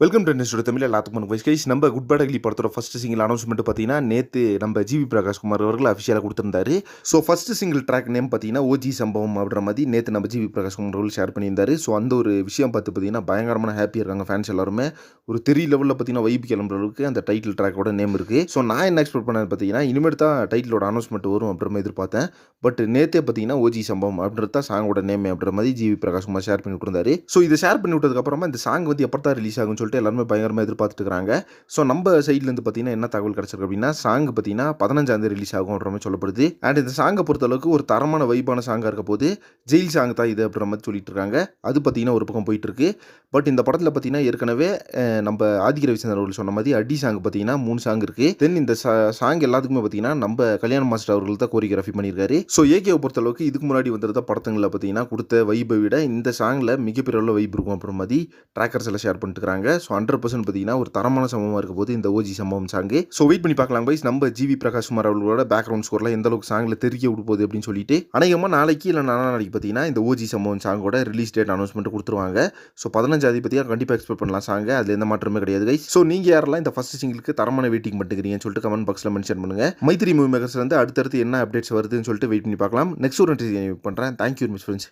Welcome to next Tamil எல்லாத்துக்கும் guys. நம்ம good bad ugly படத்தோட ஃபர்ஸ்ட் சிங்கிள் அனௌன்ஸ்மெண்ட் பார்த்தீங்கன்னா நேற்று நம்ம ஜிவி பிரகாஷ் குமார் அவர்கள் அஃபிஷியலாக கொடுத்துருந்தாரு. So first single track name பார்த்தீங்கன்னா ஓஜி சம்பவம் அப்படின்ற மாதிரி நேற்று நம்ம ஜிவி பிரகாஷ் குமார் அவர்கள் ஷேர் பண்ணியிருந்தாரு. ஸோ அந்த ஒரு விஷயம் பார்த்து பார்த்தீங்கன்னா பயங்கரமான ஹாப்பியாக இருக்காங்க ஃபேன்ஸ் எல்லாருமே. ஒரு 3 லெவலில் பார்த்தீங்கன்னா வைப் கிளம்புற அளவுக்கு அந்த டைட்டில் ட்ராக்கோட நேம் இருக்குது. ஸோ நான் என்ன எக்ஸ்பெக்ட் பண்ணது பார்த்தீங்கன்னா இனிமேல் தான் டைட்டிலோட அனௌன்ஸ்மெண்ட் வரும் அப்படின்ற எதிர்பார்த்தேன். பட் நேற்றே பார்த்தீங்கன்னா ஓஜி சம்பவம் அப்படின்றது தான் சாங்கோட நேம் அப்படின்ற மாதிரி ஜிவி பிரகாஷ் குமார் ஷேர் பண்ணி விட்டுருந்தாரு. ஸோ இதை ஷேர் பண்ணி விட்டதுக்கப்புறமா இந்த சாங் வந்து எப்போ தான் ரிலீஸ் ஆகும்னு சொல்லிட்டு எல்லாருமே பயங்கரமாக எதிர்பார்த்துட்டு இருக்காங்க. ஸோ நம்ம சைட்லேருந்து பார்த்தீங்கன்னா என்ன தகவல் கிடச்சிருக்கு அப்படின்னா சாங் பார்த்தீங்கன்னா 15ஆம் ரிலீஸ் ஆகும்ன்ற மாதிரி சொல்லப்படுது. அண்ட் இந்த சாங்கை பொறுத்தளவுக்கு ஒரு தரமான வைப்பான சாங்காக இருக்க போது ஜெயில் சாங் தான் இது அப்படின்ற மாதிரி சொல்லிட்டு இருக்காங்க. அது பார்த்தீங்கன்னா ஒரு பக்கம் போயிட்டு இருக்கு. பட் இந்த படத்தில் பார்த்தீங்கன்னா ஏற்கனவே நம்ம ஆதிக்க ரவிச்சந்திரன் அவர்கள் சொன்ன மாதிரி அடி சாங் பார்த்தீங்கன்னா 3 சாங் இருக்கு. தென் இந்த சாங் எல்லாத்துக்குமே பார்த்தீங்கன்னா நம்ம கல்யாண மாஸ்டர் அவர்கள் தான் கோரியோகிராஃபி பண்ணியிருக்காரு. ஸோ ஏகேவை பொறுத்தளவுக்கு இதுக்கு முன்னாடி வந்திருந்த படத்துங்களை பார்த்தீங்கன்னா கொடுத்த வைப்பை விட இந்த சாங்கில் மிகப்பெரிய அளவில் வைப் இருக்கும் அப்புறம் மாதிரி ட்ராக்கர்ஸ் எல்லாம் ஷேர் பண்ணிட்டு இருக்காங்க. ஸோ 100% பார்த்தீங்கன்னா ஒரு தரமான சம்பவமாக இருக்க போது இந்த ஓஜி சம்பவம் சாங்கு. ஸோ வெயிட் பண்ணி பார்க்கலாம் பைஸ். நம்ம ஜிவி பிரகாஷ் குமார் அவர்களோட பேக்ரவுண்ட் ஸ்கோரில் எந்த அளவுக்கு சாங்கில் தெரிய விட போகுது அப்படின்னு சொல்லிட்டு அநேகமாக நாளைக்கு இல்லை நாளைக்கு பார்த்தீங்கன்னா இந்த ஓஜி சம்பவம் சாங்கோட ரிலீஸ் டேட் அனௌன்ஸ்மெண்ட் கொடுத்துருவாங்க. ஸோ 15ஆம் பார்த்தீங்கன்னா கண்டிப்பாக எக்ஸ்பெக்ட் பண்ணலாம் சாங்க. அதில் எந்த மாற்றமே கிடையாது கைஸ். ஸோ நீங்கள் யாரெல்லாம் இந்த ஃபர்ஸ்ட் சிங்கிளுக்கு தரமான வெயிட்டிங் பண்ணிக்கிறீங்கன்னு சொல்லிட்டு கமெண்ட் பாக்ஸில் மென்ஷன் பண்ணுங்க. மைத்திரி மூவி மேக்கர்ஸ் வந்து அடுத்தடுத்து என்ன அப்டேட்ஸ் வருதுன்னு சொல்லிட்டு வெயிட் பண்ணி பார்க்கலாம். நெக்ஸ்ட் ஒரு பண்ணுறேன். Thank you miss friends.